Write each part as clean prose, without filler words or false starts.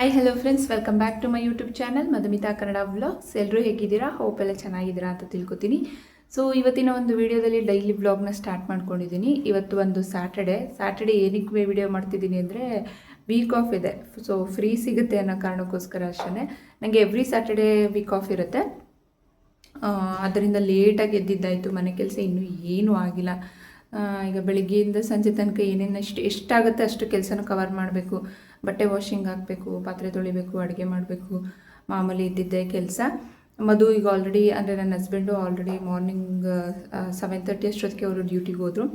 Hi hello friends, welcome back to my YouTube channel Madhumita Kannada vlogs. ಎಲ್ಲರೂ ಹೇಗಿದ್ದೀರಾ? Hope ಎಲ್ಲ ಚೆನ್ನಾಗಿದ್ದೀರಾ ಅಂತ ತಿಳ್ಕೊತೀನಿ. ಸೊ ಇವತ್ತಿನ ಒಂದು ವಿಡಿಯೋದಲ್ಲಿ ಡೈಲಿ ವ್ಲಾಗ್ನ ಸ್ಟಾರ್ಟ್ ಮಾಡ್ಕೊಂಡಿದ್ದೀನಿ. ಇವತ್ತು ಒಂದು ಸ್ಯಾಟರ್ಡೆ ಏನಕ್ಕೆ ವಿಡಿಯೋ ಮಾಡ್ತಿದ್ದೀನಿ ಅಂದರೆ ವೀಕ್ ಆಫ್ ಇದೆ. ಸೊ ಫ್ರೀ ಸಿಗುತ್ತೆ ಅನ್ನೋ ಕಾರಣಕ್ಕೋಸ್ಕರ ಅಷ್ಟೇ. ನನಗೆ ಎವ್ರಿ ಸ್ಯಾಟರ್ಡೆ ವೀಕ್ ಆಫ್ ಇರುತ್ತೆ. ಅದರಿಂದ ಲೇಟಾಗಿ ಎದ್ದಿದ್ದಾಯಿತು. ಮನೆ ಕೆಲಸ ಇನ್ನೂ ಏನೂ ಆಗಿಲ್ಲ. ಈಗ ಬೆಳಿಗ್ಗೆಯಿಂದ ಸಂಜೆ ತನಕ ಏನೇನು ಎಷ್ಟಾಗುತ್ತೆ ಅಷ್ಟು ಕೆಲಸನೂ ಕವರ್ ಮಾಡಬೇಕು. ಬಟ್ಟೆ ವಾಷಿಂಗ್ ಹಾಕಬೇಕು, ಪಾತ್ರೆ ತೊಳಿಬೇಕು, ಅಡುಗೆ ಮಾಡಬೇಕು, ಮಾಮೂಲಿ ಇದ್ದಿದ್ದೆ ಕೆಲಸ. ಮಧು ಈಗ ಆಲ್ರೆಡಿ ಅಂದರೆ ನನ್ನ ಹಸ್ಬೆಂಡು ಆಲ್ರೆಡಿ ಮಾರ್ನಿಂಗ್ 7:30 ಅಷ್ಟೊತ್ತಿಗೆ ಅವರು ಡ್ಯೂಟಿಗೆ ಹೋದರು.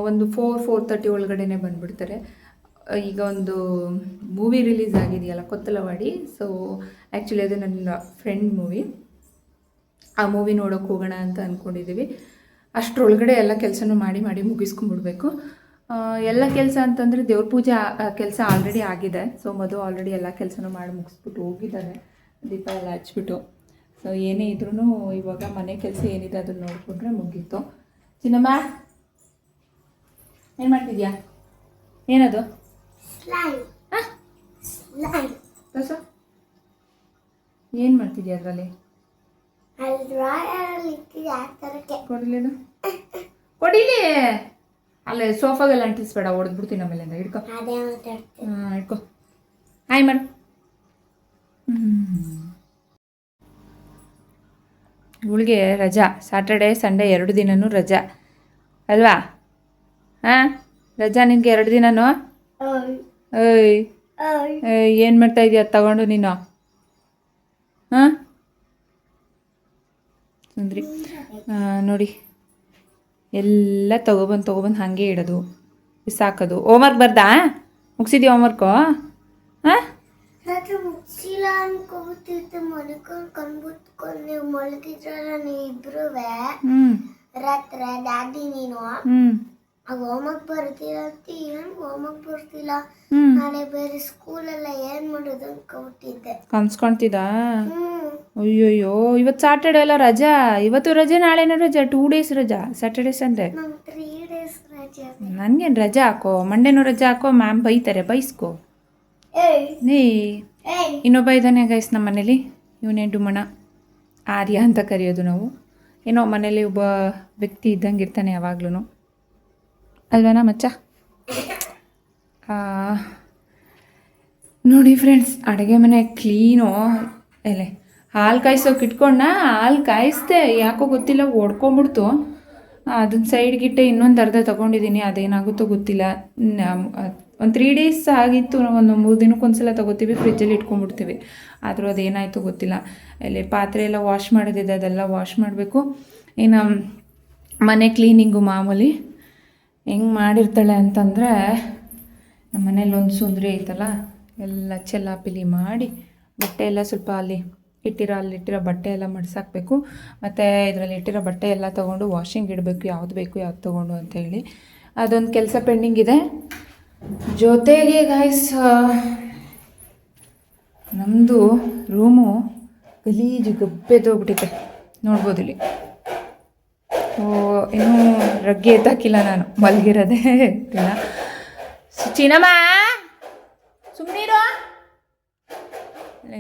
ಒಂದು 4:30 ಒಳಗಡೆ ಬಂದುಬಿಡ್ತಾರೆ. ಈಗ ಒಂದು ಮೂವಿ ರಿಲೀಸ್ ಆಗಿದೆಯಲ್ಲ, ಕೊತ್ತಲವಾಡಿ. ಸೊ ಆ್ಯಕ್ಚುಲಿ ಅದು ನನ್ನ ಫ್ರೆಂಡ್ ಮೂವಿ. ಆ ಮೂವಿ ನೋಡೋಕೆ ಹೋಗೋಣ ಅಂತ ಅಂದ್ಕೊಂಡಿದ್ದೀವಿ. ಅಷ್ಟರೊಳಗಡೆ ಎಲ್ಲ ಕೆಲಸನೂ ಮಾಡಿ ಮುಗಿಸ್ಕೊಂಡ್ಬಿಡ್ಬೇಕು. ಎಲ್ಲ ಕೆಲಸ ಅಂತಂದರೆ ದೇವ್ರ ಪೂಜೆ ಕೆಲಸ ಆಲ್ರೆಡಿ ಆಗಿದೆ. ಸೊ ಮಧು ಆಲ್ರೆಡಿ ಎಲ್ಲ ಕೆಲಸನೂ ಮಾಡಿ ಮುಗಿಸ್ಬಿಟ್ಟು ಹೋಗಿದ್ದಾರೆ, ದೀಪ ಎಲ್ಲ ಹಚ್ಬಿಟ್ಟು. ಸೊ ಏನೇ ಇದ್ರೂ ಇವಾಗ ಮನೆ ಕೆಲಸ ಏನಿದೆ ಅದನ್ನು ನೋಡಿಕೊಂಡ್ರೆ ಮುಗೀತು. ಚಿನ್ನಮ್ಮ ಏನು ಮಾಡ್ತಿದ್ಯಾ? ಏನದು ದೋಸ? ಏನು ಮಾಡ್ತಿದ್ಯಾ ಅದರಲ್ಲಿ? ಕೊಡಿಲಿ ಅಲ್ಲೇ ಸೋಫಾಗೆಲ್ಲ ಅಂಟಿಸ್ಬೇಡ, ಹೊಡೆದ್ಬಿಡ್ತೀನಿ ಆಮೇಲಿಂದ. ಹಿಡ್ಕೊ ಹಿಡ್ಕೊ. ಹಾಯ್ ಮಾಡು. ಇವಳಿಗೆ ರಜಾ, ಸ್ಯಾಟರ್ಡೆ ಸಂಡೇ 2 ದಿನನೂ ರಜಾ ಅಲ್ವಾ? ಹಾಂ, ರಜಾ ನಿನಗೆ 2 ದಿನನೂ. ಏಯ್ ಏನು ಮಾಡ್ತಾ ಇದೀಯ ತಗೊಂಡು ನೀನು? ಹಾಂ ಸುಂದ್ರಿ ನೋಡಿ, ಎಲ್ಲ ತೊಗೊಬಂದು ಹಾಗೆ ಇಡೋದು, ಬಿಸಾಕೋದು. ಹೋಮ್ವರ್ಕ್ ಬರ್ದಾ? ಮುಗಿಸಿದ್ಯಾ ಹೋಮ್ವರ್ಕು? ಹಾಂ ಮುಗಿಸಿಲ್ಲ ಅನ್ಕೋಬಿಟ್ಟಿತ್ತು. ಮಲ್ಕೊಂಡು ಮಲಗಿದ್ರಲ್ಲ ನೀವಿಬ್ರು ರಾತ್ರಿ ಡ್ಯಾಡಿ ನೀನು ಹೋಮ್ವರ್ಕ್ ಬರ್ತಿಲ್ಲ ಅಂತ. ಏನು ಹೋಮ್ವರ್ಕ್ ಬರ್ತಿಲ್ಲ, ನಾಳೆ ಬೇರೆ ಸ್ಕೂಲೆಲ್ಲ ಏನು ಮಾಡೋದು ಅನ್ಕೋಬಿಟ್ಟಿದ್ದೆ. ಕನ್ಸ್ಕೊಳ್ತಿದ್ದ? ಅಯ್ಯೋಯ್ಯೋ, ಇವತ್ತು ಸ್ಯಾಟರ್ಡೆ ಎಲ್ಲ ರಜಾ. ಇವತ್ತು ರಜೆ, ನಾಳೆನೂ ರಜಾ. 2 ಡೇಸ್ ರಜಾ, ಸ್ಯಾಟರ್ಡೆ ಸಂಡೇ. 3 ಡೇಸ್ ರಜೆ. ನನಗೇನು ರಜಾ ಹಾಕೋ, ಮಂಡೇನೂ ರಜಾ ಹಾಕೋ. ಮ್ಯಾಮ್ ಬೈತಾರೆ, ಬೈಸ್ಕೋ. ನೀ ಇನ್ನೊಬ್ಬ ಇದ್ದಾನೆ ಗೈಸ್ ನಮ್ಮ ಮನೇಲಿ. ಇವನೇ ಡುಮಣ, ಆರ್ಯ ಅಂತ ಕರೆಯೋದು ನಾವು. ಏನೋ ಮನೇಲಿ ಒಬ್ಬ ವ್ಯಕ್ತಿ ಇದ್ದಂಗೆ ಇರ್ತಾನೆ ಯಾವಾಗ್ಲೂ, ಅಲ್ವೇನಾ ಮಚ್ಚ? ನೋಡಿ ಫ್ರೆಂಡ್ಸ್, ಅಡುಗೆ ಮನೆ ಕ್ಲೀನು. ಎಲೆ ಹಾಲು ಕಾಯಿಸೋಕೆ ಇಟ್ಕೊಂಡ, ಹಾಲು ಕಾಯಿಸ್ದೆ, ಯಾಕೋ ಗೊತ್ತಿಲ್ಲ ಒಡ್ಕೊಂಬಿಡ್ತು. ಅದನ್ನ ಸೈಡ್ಗಿಟ್ಟೆ ಇನ್ನೊಂದು ಅರ್ಧ ತೊಗೊಂಡಿದ್ದೀನಿ. ಅದೇನಾಗುತ್ತೋ ಗೊತ್ತಿಲ್ಲ. ಒಂದು 3 ಡೇಸ್ ಆಗಿತ್ತು. ಒಂದು 3 ದಿನಕ್ಕೊಂದ್ಸಲ ತೊಗೋತೀವಿ, ಫ್ರಿಜ್ಜಲ್ಲಿ ಇಟ್ಕೊಂಡ್ಬಿಡ್ತೀವಿ. ಆದರೂ ಅದೇನಾಯಿತು ಗೊತ್ತಿಲ್ಲ. ಅಲ್ಲಿ ಪಾತ್ರೆ ಎಲ್ಲ ವಾಶ್ ಮಾಡೋದಿದೆ, ಅದೆಲ್ಲ ವಾಶ್ ಮಾಡಬೇಕು. ಇನ್ನು ಮನೆ ಕ್ಲೀನಿಂಗು ಮಾಮೂಲಿ. ಹೆಂಗೆ ಮಾಡಿರ್ತಾಳೆ ಅಂತಂದರೆ, ನಮ್ಮ ಮನೇಲಿ ಒಂದು ಸುಂದರಿ ಐತಲ್ಲ, ಎಲ್ಲ ಚೆಲ್ಲಾಪಿಲಿ ಮಾಡಿ ಬಟ್ಟೆ ಎಲ್ಲ ಸ್ವಲ್ಪ ಅಲ್ಲಿಟ್ಟಿರೋ ಬಟ್ಟೆ ಎಲ್ಲ ಮಡ್ಸಾಕಬೇಕು. ಮತ್ತು ಇದರಲ್ಲಿ ಇಟ್ಟಿರೋ ಬಟ್ಟೆ ಎಲ್ಲ ತೊಗೊಂಡು ವಾಷಿಂಗ್ ಇಡಬೇಕು. ಯಾವ್ದು ಬೇಕು ಯಾವ್ದು ತೊಗೊಂಡು ಅಂತೇಳಿ ಅದೊಂದು ಕೆಲಸ ಪೆಂಡಿಂಗ್ ಇದೆ. ಜೊತೆಗೆ ಗೈಸ್, ನಮ್ಮದು ರೂಮು ಗಲೀಜು ಗಬ್ಬೆದೋಗ್ಬಿಟ್ಟಿದೆ, ನೋಡ್ಬೋದು ಇಲ್ಲಿ. ಇನ್ನೂ ರಗ್ಗೆ ಎತ್ತಾಕಿಲ್ಲ, ನಾನು ಮಲಗಿರೋದೇ ಇಲ್ಲ. ಚಿನ್ನಮ್ಮ ಸುಮ್ಮನಿರೋ.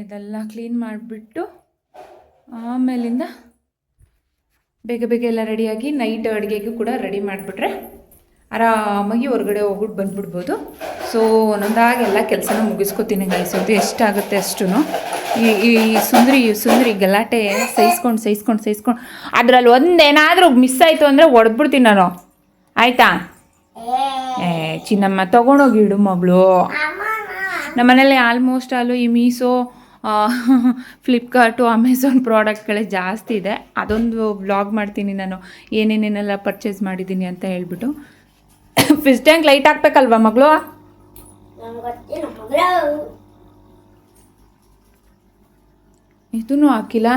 ಇದೆಲ್ಲ ಕ್ಲೀನ್ ಮಾಡಿಬಿಟ್ಟು ಆಮೇಲಿಂದ ಬೇಗ ಎಲ್ಲ ರೆಡಿಯಾಗಿ ನೈಟ್ ಅಡುಗೆಗೂ ಕೂಡ ರೆಡಿ ಮಾಡಿಬಿಟ್ರೆ ಆರಾಮಾಗಿ ಹೊರಗಡೆ ಹೋಗ್ಬಿಟ್ಟು ಬಂದುಬಿಡ್ಬೋದು. ಸೊ ಒಂದೊಂದಾಗಿ ಎಲ್ಲ ಕೆಲಸನ ಮುಗಿಸ್ಕೊತೀನಿ ಗೈಸ್. ಅದು ಎಷ್ಟಾಗುತ್ತೆ ಅಷ್ಟು. ಈ ಸುಂದರಿ ಗಲಾಟೆ ಸಹಿಸ್ಕೊಂಡು ಅದರಲ್ಲಿ ಒಂದೇನಾದರೂ ಮಿಸ್ ಆಯಿತು ಅಂದರೆ ಹೊಡೆದ್ಬಿಡ್ತೀನಿ ನಾನು, ಆಯಿತಾ? ಚಿನ್ನಮ್ಮ ತೊಗೊಂಡೋಗಿ ಇಡು ಮಗಳು. ನಮ್ಮ ಮನೇಲಿ ಆಲ್ಮೋಸ್ಟ್ ಈ ಮೀಶೋ, ಫ್ಲಿಪ್ಕಾರ್ಟು, ಅಮೆಝಾನ್ ಪ್ರಾಡಕ್ಟ್ಗಳೇ ಜಾಸ್ತಿ ಇದೆ. ಅದೊಂದು ವ್ಲಾಗ್ ಮಾಡ್ತೀನಿ ನಾನು, ಏನೇನೇನೆಲ್ಲ ಪರ್ಚೇಸ್ ಮಾಡಿದ್ದೀನಿ ಅಂತ ಹೇಳ್ಬಿಟ್ಟು. ಫಿಶ್ ಟ್ಯಾಂಕ್ ಲೈಟ್ ಹಾಕ್ಬೇಕಲ್ವಾ ಮಗಳು? ಇದೂ ಹಾಕಿಲ್ಲ,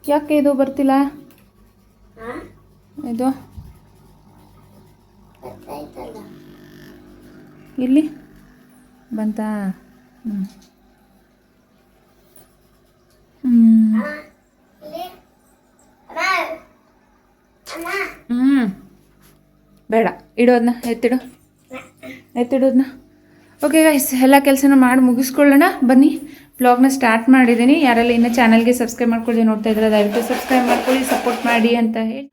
ಯಾಕೆ ಇದು ಬರ್ತಿಲ್ಲ? ಇದು ಇಲ್ಲಿ ಬಂತಾ? ಬೇಡ, ಇಡೋದನ್ನ ಎತ್ತಿಡೋದನ್ನ. ಓಕೆ ಗೈಸ್, ಎಲ್ಲ ಕೆಲಸನ ಮಾಡಿ ಮುಗಿಸ್ಕೊಳ್ಳೋಣ ಬನ್ನಿ. ಬ್ಲಾಗ್ನ ಸ್ಟಾರ್ಟ್ ಮಾಡಿದ್ದೀನಿ. ಯಾರೆಲ್ಲ ಇನ್ನೂ ಚಾನಲ್ಗೆ ಸಬ್ಸ್ಕ್ರೈಬ್ ಮಾಡ್ಕೊಳ್ಳಿ ನೋಡ್ತಾ ಇದ್ರೆ ದಯವಿಟ್ಟು ಸಬ್ಸ್ಕ್ರೈಬ್ ಮಾಡ್ಕೊಳ್ಳಿ, ಸಪೋರ್ಟ್ ಮಾಡಿ ಅಂತ ಹೇಳಿ.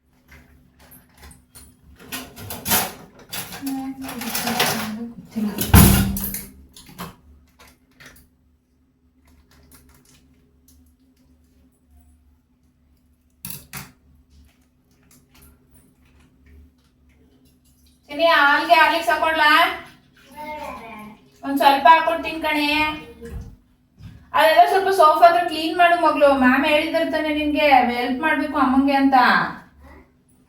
ಹಾಲ್ಗೆ ಹಾಲಿಗೆ ಸಾಕೊಡ್ಲಾ? ಒಂದ್ ಸ್ವಲ್ಪ ಹಾಕೊಡ್ತೀನಿ ಕಣೆ. ಅದೆಲ್ಲ ಸ್ವಲ್ಪ ಸೋಫಾ ಹತ್ರ ಕ್ಲೀನ್ ಮಾಡು ಮಗಳು. ಮ್ಯಾಮ್ ಹೇಳಿದಾರೆ ತಾನೆ ನಿನ್ಗೆ ಹೆಲ್ಪ್ ಮಾಡ್ಬೇಕು ಅಮ್ಮಂಗೆ ಅಂತ.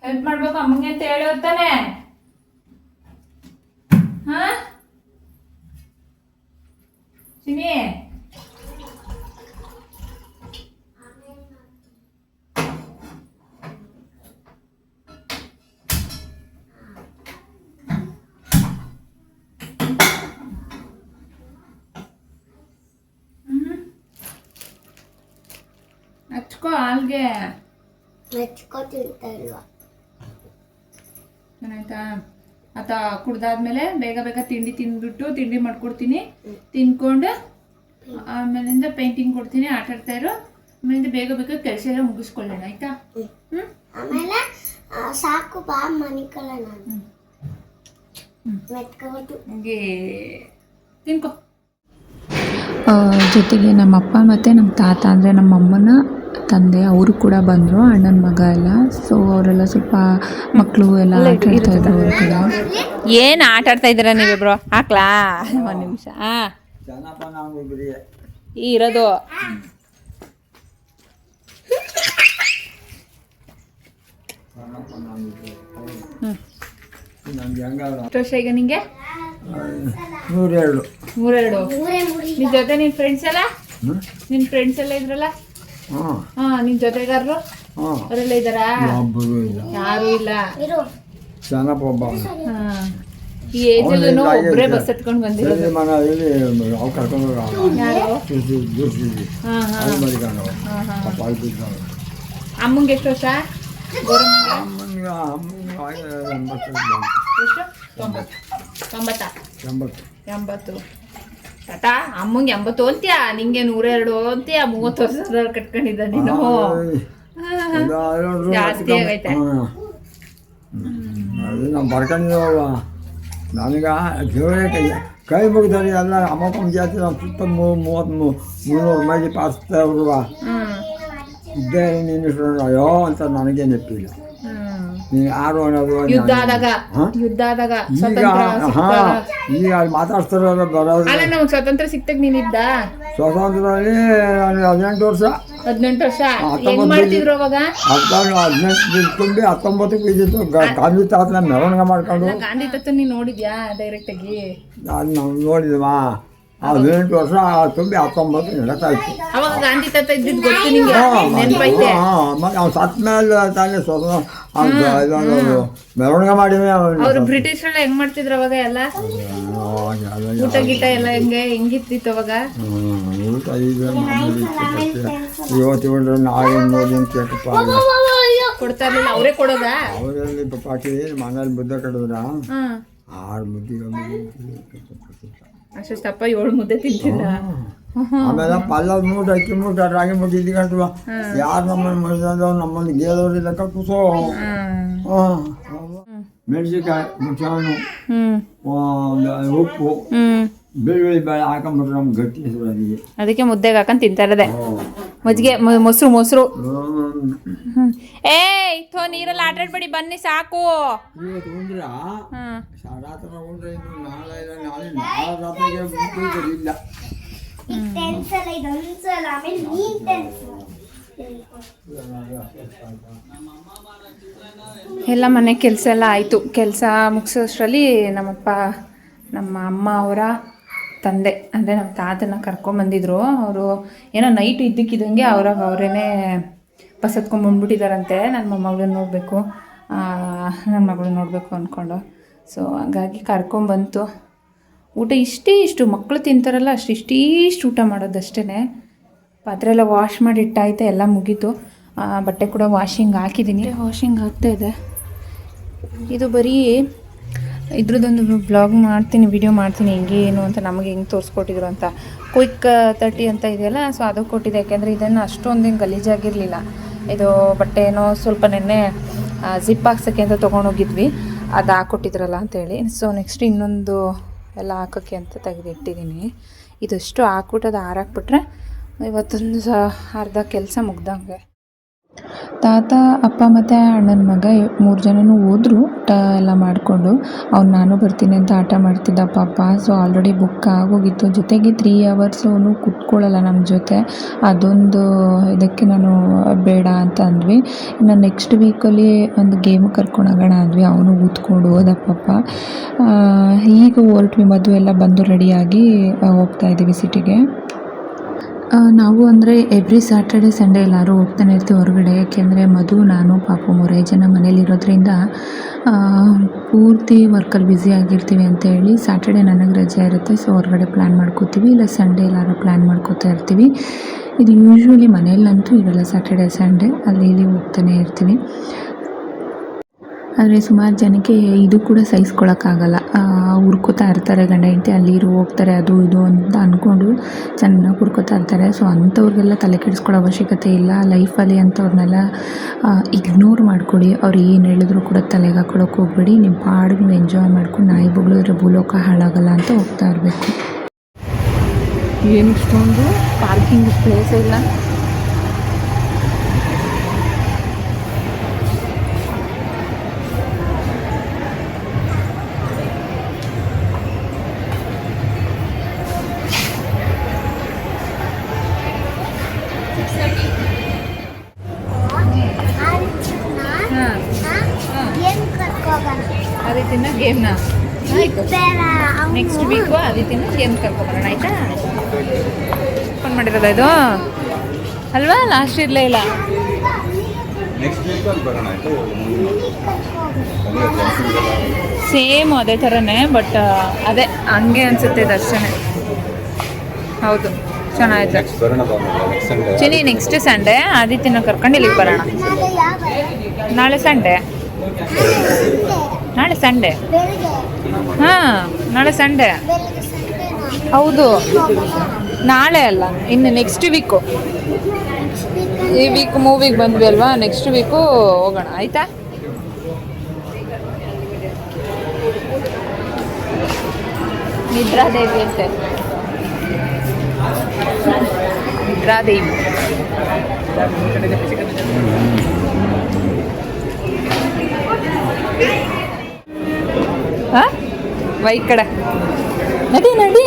ಹೆಲ್ಪ್ ಮಾಡ್ಬೇಕು ಅಮ್ಮಂಗೆ ಅಂತ ಹೇಳಿರ್ ತಾನೆ. ಹಾ ಚಿನಿ, ಹಚ್ಕೋ ಹಾಲ್ಗೆ. ಹಚ್ಕೊ ತಿಂತಾ ಇಲ್ವಾ? ಏನಾಯ್ತಾ? ಆತ ಕುಡ್ದಾದ್ಮೇಲೆ ಬೇಗ ಬೇಗ ತಿಂಡಿ ತಿಂದ್ಬಿಟ್ಟು ತಿಂಡಿ ಮಾಡ್ಕೊಡ್ತೀನಿ. ತಿನ್ಕೊಂಡು ಆಮೇಲಿಂದ ಪೇಂಟಿಂಗ್ ಕೊಡ್ತೀನಿ, ಆಟ ಆಡ್ತಾ ಇರು. ಆಮೇಲಿಂದ ಬೇಗ ಬೇಗ ಕೆಲಸ ಎಲ್ಲ ಮುಗಿಸ್ಕೊಳ್ಳೋಣ ಆಯ್ತಾ? ಆಮೇಲೆ ಸಾಕು ಬಾ ಮನಿಕಲ್ಲ ನಾನು ಮೆತ್ಕೋದು ಹಂಗೆ ತಿನ್ಕೋ. ಜೊತೆಗೆ ನಮ್ಮ ಅಪ್ಪ ಮತ್ತು ನಮ್ಮ ತಾತ ಅಂದರೆ ನಮ್ಮ ಅಮ್ಮನ ತಂದೆ ಅವರು ಕೂಡ ಬಂದರು, ಅಣ್ಣನ ಮಗ ಎಲ್ಲ. ಸೊ ಅವರೆಲ್ಲ ಸ್ವಲ್ಪ ಮಕ್ಕಳು ಎಲ್ಲ ಆಟ ಆಡ್ತಾ ಇದ್ರು ಹೊರಗಡೆ. ಏನು ಆಟ ಆಡ್ತಾ ಇದ್ದೀರಾ ನೀವಿಬ್ರು? ಹಾಕ್ಲಾ ಒಂದು ನಿಮಿಷ. ಇರೋದು ಎಷ್ಟು ವರ್ಷ ಈಗ ನಿಂಗೆ? 102. 102. ನಿನ್ ಜೊತೆ ನಿನ್ ಫ್ರೆಂಡ್ಸ್ ಎಲ್ಲ? ನಿನ್ ಫ್ರೆಂಡ್ಸ್ ಎಲ್ಲ ಇದ್ರಲ್ಲ? ಹಾ, ನಿನ್ ಜೊತೆಗಾರರು ಅವರೆಲ್ಲ ಇದ್ದಾರಾ? ಯಾರು ಇಲ್ಲ. ಈ ಏಜಲ್ಲೂ ಒಬ್ಬರೇ ಬಸ್ ಹತ್ಕೊಂಡು ಬಂದಿರೋದು. ಅಮ್ಮಂಗೆ ಎಷ್ಟು ವರ್ಷ? ಎಷ್ಟು? 80. ತಾತ ಅಮ್ಮಂಗೆ 80 ಅಂತ್ಯಾ, ನಿಂಗೆ 102 ಅಂತ್ಯಾ. 30 ವರ್ಷದವ್ರು ಕಟ್ಕೊಂಡಿದ್ದ ನೀನು. ಜಾಸ್ತಿ ಆಗೈತೆ. ನಾವು ಬರ್ಕೊಂಡಿದ್ದೇವಲ್ಲ, ನನಗೆ ಜೀವನಕ್ಕೆ ಕೈ ಮುಗಿದ್ರೆ ಎಲ್ಲ ಅಮ್ಮಕ್ಕಮ್ಮ ಜಾಸ್ತಿ ನಾವು ಸುತ್ತ 300 ಮೈಲಿ ಪಾಸ್ತಾ ಇರುವ ಇದ್ದೇ ನೀನು ಅಯ್ಯೋ ಅಂತ ನನಗೆ ನೆಪ್ಪಿಲ್ಲ. ನೀನು ಯಾರು ಅನ್ನೋದು ಯುದ್ಧ ಆದಾಗ ಈಗ ಮಾತಾಡ್ತಾರ ಬರೋದು. ಅಲ್ಲ, ನಮ್ಗೆ ಸ್ವಾತಂತ್ರ್ಯ ಸಿಕ್ತಾಗ ನೀನಿದ್ದ? ಸ್ವಾತಂತ್ರ್ಯದಲ್ಲಿ 18 ವರ್ಷ. 18 ವರ್ಷ ಹೆಂಗ್ ಮಾಡ್ತಿದ್ರು ಅವಾಗ? 18 ತುಂಬಿ 19ಕ್ಕೆ ಬಿದ್ದಿತ್ತು. ಗಾಂಧಿ ತಾತನ ಮೆರವಣಿಗೆ ಮಾಡ್ಕೊಂಡು. ಗಾಂಧಿ ತಾತ ನೀನ್ ನೋಡಿದ್ಯಾ ಡೈರೆಕ್ಟ್ ಆಗಿ? ಅದು ನಾವು ನೋಡಿದ್ವಾ. 18 ವರ್ಷ ತುಂಬಿ 19 ನಡೀತಾ ಇತ್ತು. ಅವಾಗ ಗಾಂಧಿ ತಾತ ಇದ್ದಿದ್ದು ಗೊತ್ತು ನಿಂಗೆ? ನೆನಪೈತೆ? ಮತ್ತೆ ಅವ್ನು ಸತ್ತ ಮೇಲೆ ತಾನೇ ಮೆರವಣಿಗೆ ಮಾಡಿದ್ವಿ. ಅವ್ರು ಬ್ರಿಟಿಷರೆಲ್ಲ ಹೆಂಗ್ ಮಾಡ್ತಿದ್ರು ಅವಾಗ ಎಲ್ಲ? ಊಟ ಗೀಟ ಎಲ್ಲ ಹೆಂಗಿತ್ತಿತ್ತು ಅವಾಗ? ಊಟ ಈಗ ಇವತ್ತು ನಾಳೆ ನೋಡಿ ಅಂತ ಕೇಳಪ್ಪ. ಕೊಡ್ತಾ ಇರ್ಲಿಲ್ಲ? ಅವರೇ ಕೊಡೋದಾ? ಅವರಲ್ಲಿ ಪಾಕಿ ಮನೇಲಿ ಮುದ್ದೆ ಕಡಿದ್ರ 6 ಮುದ್ದೆ ಅಷ್ಟಪ್ಪ 7 ಮುದ್ದೆ ತಿಂತಿದ್ದ. ಆಮೇಲೆ ಪಲ್ಲದ ಮೂಟ, ಅಕ್ಕಿ ಮೂಟ, ರಾಗಿ ಮೂಟ ಇದ್ಕೊಂಡು ಯಾರು ನಮ್ಮನ್ನು ಮರಿದವ್ರು ನಮ್ಮನ್ನು ಗೇದವ್ರು ಲೆಕ್ಕ ಕೂಸೋ. ಮೆಣಸಿನ್ಕಾಯಿ, ಮುಚ್ಚಾಣು, ಉಪ್ಪು, ಬೆಳ್ಳುಳ್ಳಿ ಬೇಳೆ ಹಾಕೊಂಡ್ಬಿಟ್ರೆ ನಮ್ಗೆ ಗಟ್ಟಿ ಹೆಸರು. ಅದಕ್ಕೆ ಮುದ್ದೆಗೆ ಹಾಕೊಂಡು ತಿಂತಾ ಇರೋದೆ. ಮಜ್ಜಿಗೆ, ಮೊಸರು. ಏಯ್ ಥೋ, ನೀರಲ್ಲಿ ಆಟ ಆಡ್ಬೇಡಿ ಬನ್ನಿ ಸಾಕು. ಇವತ್ತು ಉಂಡ್ರ ರಾತ್ರಿ ಉಂಡ್ರೆ ಇನ್ನು ನಾಳೆ ರಾತ್ರಿಗೆ ಇಲ್ಲ. ಎಲ್ಲ ಮನೆ ಕೆಲಸ ಎಲ್ಲ ಆಯಿತು. ಕೆಲಸ ಮುಗಿಸೋಷ್ಟರಲ್ಲಿ ನಮ್ಮಪ್ಪ, ನಮ್ಮ ಅಮ್ಮ ಅವರ ತಂದೆ ಅಂದರೆ ನಮ್ಮ ತಾತನ ಕರ್ಕೊಂಬಂದಿದ್ರು. ಅವರು ಏನೋ ನೈಟ್ ಇದ್ದಕ್ಕಿದ್ದಂಗೆ ಅವರೇನೆ ಬಸ್ ಹತ್ಕೊಂಡ್ಬಂದ್ಬಿಟ್ಟಿದ್ದಾರಂತೆ. ನನ್ನ ಮೊಮ್ಮಗಳನ್ನ ನೋಡಬೇಕು, ನನ್ನ ಮಗಳನ್ನ ನೋಡಬೇಕು ಅಂದ್ಕೊಂಡು. ಸೊ ಹಾಗಾಗಿ ಕರ್ಕೊಂಬಂತು. ಊಟ ಇಷ್ಟು ಮಕ್ಕಳು ತಿಂತಾರಲ್ಲ ಇಷ್ಟು ಊಟ ಮಾಡೋದಷ್ಟೇ. ಪಾತ್ರೆ ಎಲ್ಲ ವಾಶ್ ಮಾಡಿ ಇಟ್ಟಾಯ್ತು, ಎಲ್ಲ ಮುಗೀತು. ಬಟ್ಟೆ ಕೂಡ ವಾಷಿಂಗ್ ಹಾಕಿದ್ದೀನಿ, ವಾಷಿಂಗ್ ಆಗ್ತಾಯಿದೆ. ಇದು ಬರೀ ಇದ್ರದ್ದೊಂದು ಬ್ಲಾಗ್ ಮಾಡ್ತೀನಿ, ವಿಡಿಯೋ ಮಾಡ್ತೀನಿ ಹೆಂಗೆ ಏನು ಅಂತ, ನಮಗೆ ಹೆಂಗೆ ತೋರಿಸ್ಕೊಟ್ಟಿದ್ರು ಅಂತ. ಕ್ವಿಕ್ 30 ಅಂತ ಇದೆಯಲ್ಲ, ಸೊ ಅದು ಕೊಟ್ಟಿದೆ. ಯಾಕೆಂದರೆ ಇದನ್ನು ಅಷ್ಟೊಂದೇನು ಗಲೀಜಾಗಿರಲಿಲ್ಲ. ಇದು ಬಟ್ಟೆ ಏನೋ ಸ್ವಲ್ಪ ನೆನ್ನೆ ಜಿಪ್ ಹಾಕ್ಸೋಕ್ಕೆ ಅಂತ ತೊಗೊಂಡೋಗಿದ್ವಿ, ಅದು ಹಾಕ್ಕೊಟ್ಟಿದ್ರಲ್ಲ ಅಂತೇಳಿ. ಸೊ ನೆಕ್ಸ್ಟ್ ಇನ್ನೊಂದು ಎಲ್ಲ ಹಾಕೋಕ್ಕೆ ಅಂತ ತೆಗೆದಿಟ್ಟಿದ್ದೀನಿ. ಇದಷ್ಟು ಹಾಕ್ಬಿಟ್ಟು ಅದು ಹಾರಾಕ್ಬಿಟ್ರೆ ಇವತ್ತೊಂದು ಅರ್ಧ ಕೆಲಸ ಮುಗ್ದಂಗೆ. ತಾತ, ಅಪ್ಪ ಮತ್ತು ಅಣ್ಣನ ಮಗ 3 ಜನನೂ ಹೋದ್ರು ಊಟ ಎಲ್ಲ ಮಾಡಿಕೊಂಡು. ಅವ್ನು ನಾನು ಬರ್ತೀನಿ ಅಂತ ಆಟ ಮಾಡ್ತಿದ್ದ ಪಾಪ. ಸೊ ಆಲ್ರೆಡಿ ಬುಕ್ ಆಗೋಗಿತ್ತು. ಜೊತೆಗೆ 3 hours ಅವನು ಕೂತ್ಕೊಳ್ಳಲ್ಲ ನಮ್ಮ ಜೊತೆ. ಅದೊಂದು ಇದಕ್ಕೆ ನಾನು ಬೇಡ ಅಂತ ಅಂದ್ವಿ. ಇನ್ನು ನೆಕ್ಸ್ಟ್ ವೀಕಲ್ಲಿ ಒಂದು ಗೇಮ್ ಕರ್ಕೊಂಡೋಗೋಣ ಅಂದ್ವಿ. ಅವನು ಕೂತ್ಕೊಂಡು ಹೋದ ಪಾಪ. ಈಗ ಹೊರಟ್ವಿ, ಮದುವೆ ಎಲ್ಲ ಬಂದು ರೆಡಿಯಾಗಿ ಹೋಗ್ತಾ ಇದ್ದೀವಿ ಸಿಟಿಗೆ. ನಾವು ಅಂದರೆ ಎವ್ರಿ ಸ್ಯಾಟರ್ಡೆ ಸಂಡೇ ಎಲ್ಲರೂ ಹೋಗ್ತಾನೆ ಇರ್ತೀವಿ ಹೊರಗಡೆ. ಏಕೆಂದರೆ ಮಧು, ನಾನು, ಪಾಪು 3 ಜನ ಮನೇಲಿರೋದ್ರಿಂದ ಪೂರ್ತಿ ವರ್ಕಲ್ಲಿ ಬ್ಯುಸಿ ಆಗಿರ್ತೀವಿ ಅಂತೇಳಿ ಸ್ಯಾಟರ್ಡೆ ನನಗೆ ರಜೆ ಇರುತ್ತೆ. ಸೊ ಹೊರಗಡೆ ಪ್ಲ್ಯಾನ್ ಮಾಡ್ಕೋತೀವಿ, ಇಲ್ಲ ಸಂಡೇ ಎಲ್ಲರೂ ಪ್ಲ್ಯಾನ್ ಮಾಡ್ಕೋತಾ ಇರ್ತೀವಿ. ಇದು ಯೂಶ್ವಲಿ ಮನೆಯಲ್ಲಂತೂ ಇರಲ್ಲ, ಸ್ಯಾಟರ್ಡೆ ಸಂಡೇ ಅಲ್ಲಿ ಇಲ್ಲಿ ಹೋಗ್ತಾನೆ ಇರ್ತೀವಿ. ಆದರೆ ಸುಮಾರು ಜನಕ್ಕೆ ಇದು ಕೂಡ ಸಹಿಸ್ಕೊಳಕ್ಕಾಗಲ್ಲ. ಹುರ್ಕೋತಾ ಇರ್ತಾರೆ, ಗಂಡ ಹೆಂಡತಿ ಅಲ್ಲಿ ಹೋಗ್ತಾರೆ ಅದು ಇದು ಅಂತ ಅಂದ್ಕೊಂಡು ಚೆನ್ನಾಗಿ ಹುರ್ಕೋತಾ ಇರ್ತಾರೆ. ಸೊ ಅಂಥವ್ರಿಗೆಲ್ಲ ತಲೆ ಕೆಡಿಸ್ಕೊಳ್ಳೋ ಅವಶ್ಯಕತೆ ಇಲ್ಲ. ಲೈಫಲ್ಲಿ ಅಂಥವ್ರನ್ನೆಲ್ಲ ಇಗ್ನೋರ್ ಮಾಡ್ಕೊಳ್ಳಿ. ಅವ್ರು ಏನು ಹೇಳಿದ್ರು ಕೂಡ ತಲೆಗೆ ಹಾಕೊಳ್ಳೋಕೆ ಹೋಗ್ಬೇಡಿ. ನಿಮ್ಮ ಪಾಡಿಗೆ ನೀವು ಎಂಜಾಯ್ ಮಾಡ್ಕೊಂಡು ನಾಯಿ ಬೊಗಳಿದ್ರೆ ಭೂಲೋಕ ಹಾಳಾಗಲ್ಲ ಅಂತ ಹೋಗ್ತಾ ಇರಬೇಕು. ಏನು ಇಷ್ಟೊಂದು ಪಾರ್ಕಿಂಗ್ ಪ್ಲೇಸ್ ಇಲ್ಲ. ಆದಿತ್ಯನ ಗೇಮ್ನ ಆಯಿತು, ನೆಕ್ಸ್ಟ್ ವೀಕು ಆದಿತ್ಯನ ಗೇಮ್ ಕರ್ಕೊಂಬರೋಣ ಆಯಿತಾ? ಫೋನ್ ಮಾಡಿರೋದ ಇದು ಅಲ್ವಾ? ಲಾಸ್ಟ್ ಇರಲೇ ಇಲ್ಲ. ಸೇಮ್ ಅದೇ ಥರನೇ, ಬಟ್ ಅದೇ ಹಂಗೆ ಅನಿಸುತ್ತೆ ದರ್ಶನ. ಹೌದು, ಚೆನ್ನಾಗಿದೆ. ಚಿನಿ ನೆಕ್ಸ್ಟ್ ಸಂಡೇ ಆದಿತ್ಯನ ಕರ್ಕೊಂಡು ಇಲ್ಲಿಗೆ ಬರೋಣ. ನಾಳೆ ಸಂಡೇ, ನಾಳೆ ಸಂಡೇ. ಹಾಂ, ನಾಳೆ ಸಂಡೇ. ಹೌದು, ನಾಳೆ ಅಲ್ಲ, ಇನ್ನು ನೆಕ್ಸ್ಟ್ ವೀಕು. ಈ ವೀಕ್ ಮೂವಿಗೆ ಬಂದ್ವಿ ಅಲ್ವಾ, ನೆಕ್ಸ್ಟ್ ವೀಕು ಹೋಗೋಣ ಆಯಿತಾ? ನಿದ್ರಾದೇವಿ ಅಂತೆ, ನಿದ್ರಾದೇವಿ. ಹಾಂ, ವೈ ಕಡೆ ನಡಿ ನಡಿ.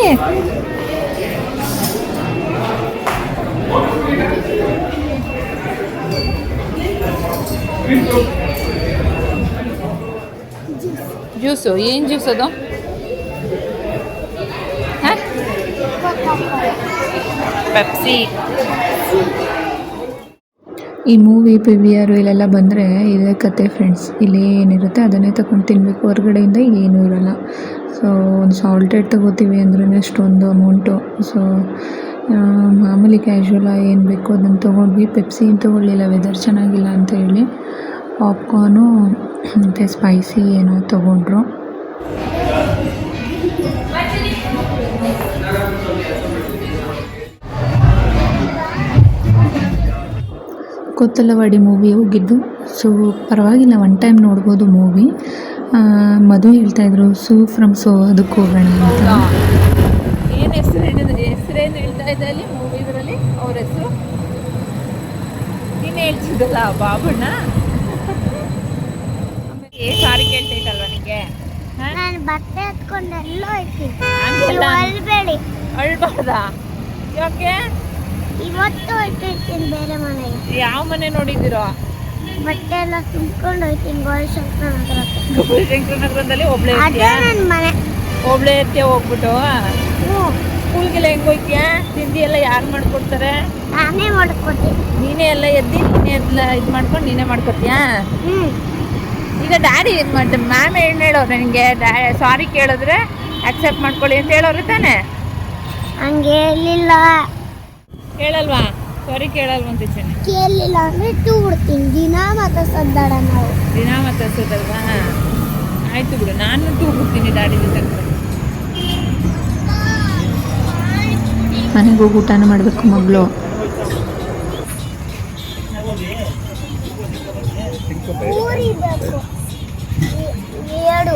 ಜ್ಯೂಸು? ಏನು ಜ್ಯೂಸ್ ಅದು? ಹಾಂ, ಪೆಪ್ಸಿ. ಈ ಮೂವಿ PVR ಇಲ್ಲೆಲ್ಲ ಬಂದರೆ ಇದೇ ಕತೆ ಫ್ರೆಂಡ್ಸ್. ಇಲ್ಲಿ ಏನಿರುತ್ತೆ ಅದನ್ನೇ ತಗೊಂಡು ತಿನ್ನಬೇಕು, ಹೊರಗಡೆಯಿಂದ ಏನೂ ಇರೋಲ್ಲ. ಸೊ ಒಂದು ಸಾಲ್ಟೆಡ್ ತೊಗೋತೀವಿ ಅಂದ್ರೇ ಅಷ್ಟೊಂದು ಅಮೌಂಟು. ಸೊ ಮಾಮೂಲಿ ಕ್ಯಾಶುವಲ ಏನು ಬೇಕು ಅದನ್ನು ತೊಗೊಂಡ್ವಿ. ಪೆಪ್ಸಿ ತೊಗೊಳ್ಳಿಲ್ಲ, ವೆದರ್ ಚೆನ್ನಾಗಿಲ್ಲ ಅಂತ ಹೇಳಿ. ಪಾಪ್ಕಾರ್ನು ಮತ್ತು ಸ್ಪೈಸಿ ಏನೋ ತೊಗೊಂಡ್ರು. ಕೊತ್ತಲವಾಡಿ ಮೂವಿ ಹೋಗಿದ್ದು. ಸೊ ಪರವಾಗಿಲ್ಲ, ಒನ್ ಟೈಮ್ ನೋಡ್ಬೋದು ಮೂವಿ. ಮಧು ಹೇಳ್ತಾಯಿದ್ರು ಸೂ ಫ್ರಮ್ ಸೋ ಅದಕ್ಕೆ ಹೋಗೋಣ ಅಂತ. ಏನು ಹೆಸರೇನು ಹೇಳ್ತಾ ಇದ್ದ ಅಲ್ಲಿ ಮೂವಿ ಇದರಲ್ಲಿ? ಅವ್ರ ಹೆಸರು ನೀನು ಹೇಳ್ತಿದ್ದಲ್ಲ, ಬಾಬಣ್ಣ. ಸಾರಿ ಕೇಳ್ತೈತಲ್ವ ನಿಮಗೆ? ನಾನು ಬಟ್ಟೆ ಹತ್ಕೊಂಡು ಎಲ್ಲೋ ಹೋಯ್ತೀನಿ. ಹಂಗೆಲ್ಲ ಅಳ್ಬೇಡಿ. ಅಳ್ಬಾರ್ದಾ? ಯಾಕೆ? ಇವತ್ತು ಹೋಯ್ತಿರ್ತೀನಿ ಬೇರೆ ಮನೆಗೆ. ಯಾವ ಮನೆ ನೋಡಿದ್ದೀರೋ? ಬಟ್ಟೆ ಎಲ್ಲ ತುಂಬ್ಕೊಂಡು ಹೋಯ್ತೀನಿ ಗೌರಿಶಂಕರ ನಗರಕ್ಕೆ. ಗೌರಿಶಂಕರ ನಗರದಲ್ಲಿ ಒಬ್ಳೆ ಅದೇ ಇರ್ತೀಯಾ? ನನ್ನ ಮನೆ. ಒಬ್ಳೆ ಇರ್ತೀಯ ಹೋಗ್ಬಿಟ್ಟು? ಹ್ಞೂ. ಸ್ಕೂಲ್ಗೆಲ್ಲ ಹೆಂಗೆ ಹೋಗ್ತೀಯಾ? ತಿಂಡಿ ಎಲ್ಲ ಯಾರು ಮಾಡ್ಕೊಡ್ತಾರೆ? ನಾನೇ ಮಾಡ್ಕೊತೀನಿ. ನೀನೇ ಎಲ್ಲ ಎದ್ದು ನೀನೇ ಎಲ್ಲ ಇದು ಮಾಡ್ಕೊಂಡು ನೀನೇ ಮಾಡ್ಕೊತೀಯಾ? ಹ್ಞೂ. ಈಗ ಡ್ಯಾಡಿ ಏನು ಮಾಡ್ದೆ? ಮ್ಯಾಮ್ ಏನು ಹೇಳೋರು ನಿನಗೆ? ಸಾರಿ ಕೇಳಿದ್ರೆ ಆಕ್ಸೆಪ್ಟ್ ಮಾಡ್ಕೊಳ್ಳಿ ಅಂತ ಹೇಳೋರು ತಾನೆ? ಹಂಗೆ ಹೇಳಿಲ್ಲ. ಕೇಳಲ್ವಾ? ಸಾರಿ ಕೇಳಲ್ವಂತ ಚೆನ್ನ ಕೇಳಲಿಲ್ಲ ಅಂದರೆ ಟೂ ಬಿಡ್ತೀನಿ. ದಿನ ಮಾತಾಡ್ಸೋದಾಡ ನಾವು. ದಿನ ಮಾತಾಡ್ಸೋದಲ್ವಾ? ಆಯಿತು ಬಿಡು, ನಾನು ಹೋಗ್ಬಿಡ್ತೀನಿ ದಾಡಿಲಿ ತನಕ. ಮನೆಗೆ ಹೋಗಿ ಊಟನೂ ಮಾಡಬೇಕು ಮಗಳು. ಪೂರಿ ಬೇಕು 2.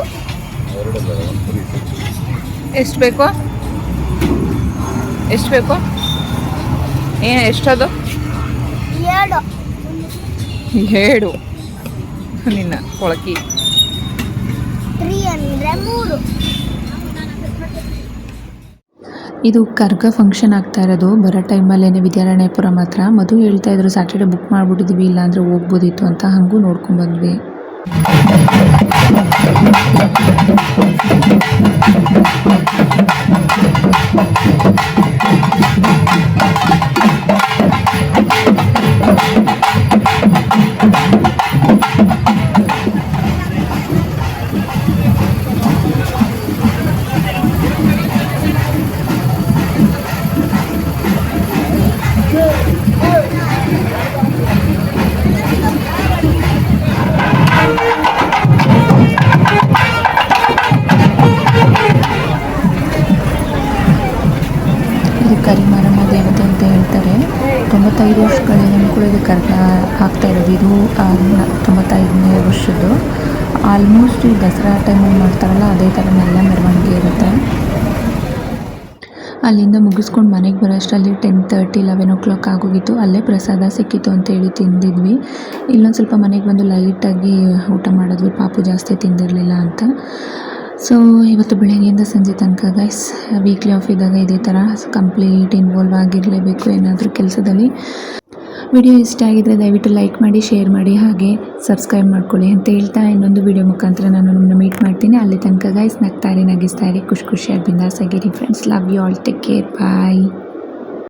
ಎಷ್ಟು ಬೇಕು? ಎಷ್ಟು ಬೇಕು? ಎಷ್ಟದು? 2 ಹೇಳು ನಿನ್ನ ಕೊಳಕಿ. 3 ಅಂದರೆ 3. ಇದು ಕರ್ಗ ಫಂಕ್ಷನ್ ಆಗ್ತಾ ಇರೋದು ಬರೋ ಟೈಮಲ್ಲೇ ವಿದ್ಯಾರಣ್ಯಪುರ ಮಾತ್ರ. ಮಧು ಹೇಳ್ತಾ ಇದ್ರು ಸ್ಯಾಟರ್ಡೆ ಬುಕ್ ಮಾಡಿಬಿಟ್ಟಿದ್ವಿ, ಇಲ್ಲಾಂದರೆ ಹೋಗ್ಬೋದಿತ್ತು ಅಂತ. ಹಾಗೂ ನೋಡ್ಕೊಂಡ್ಬಂದ್ವಿ. ಇದು ಕರಿಮಾರಮ್ಮ ದೇವತೆ ಅಂತ ಹೇಳ್ತಾರೆ. 95 ವರ್ಷಗಳಿಂದ ಕೂಡ ಇದು ಕರ್ಗ ಆಗ್ತಾ ಇರೋದು. ಇದು 95ನೇ ವರ್ಷದ್ದು. ಆಲ್ಮೋಸ್ಟ್ ಈ ದಸರಾ ಟೈಮಲ್ಲಿ ಮಾಡ್ತಾರಲ್ಲ ಅದೇ ಥರನೆಲ್ಲ ಮೆರವಣಿಗೆ ಇರುತ್ತೆ. ಅಲ್ಲಿಂದ ಮುಗಿಸ್ಕೊಂಡು ಮನೆಗೆ ಬರೋ ಅಷ್ಟರಲ್ಲಿ 10:30 11 o'clock ಆಗೋಗಿತ್ತು. ಅಲ್ಲೇ ಪ್ರಸಾದ ಸಿಕ್ಕಿತ್ತು ಅಂತೇಳಿ ತಿಂದಿದ್ವಿ. ಇಲ್ಲೊಂದು ಸ್ವಲ್ಪ ಮನೆಗೆ ಬಂದು ಲೈಟಾಗಿ ಊಟ ಮಾಡಿದ್ವಿ, ಪಾಪು ಜಾಸ್ತಿ ತಿಂದಿರಲಿಲ್ಲ ಅಂತ. ಸೊ ಇವತ್ತು ಬೆಳಗ್ಗೆಯಿಂದ ಸಂಜೆ ತನಕ ಗೈಸ್ ವೀಕ್ಲಿ ಆಫ್ ಇದ್ದಾಗ ಇದೇ ಥರ ಕಂಪ್ಲೀಟ್ ಇನ್ವಾಲ್ವ್ ಆಗಿರಲೇಬೇಕು ಏನಾದರೂ ಕೆಲಸದಲ್ಲಿ. ವಿಡಿಯೋ ಇಷ್ಟ ಆಗಿದರೆ ದಯವಿಟ್ಟು ಲೈಕ್ ಮಾಡಿ, ಶೇರ್ ಮಾಡಿ, ಹಾಗೆ ಸಬ್ಸ್ಕ್ರೈಬ್ ಮಾಡ್ಕೊಳ್ಳಿ ಅಂತ ಹೇಳ್ತಾ ಇನ್ನೊಂದು ವಿಡಿಯೋ ಮುಖಾಂತರ ನಾನು ನಿಮ್ಮನ್ನ ಮೀಟ್ ಮಾಡ್ತೀನಿ. ಅಲ್ಲಿ ತನಕ ಗೈಸ್ ನಗ್ತಾರಿ, ನಗಿಸ್ತಾರಿ, ಖುಷಿಯಾಗಿ ಬಿಂದಾಸಾಗಿರಿ friends. Love you all, take care, bye.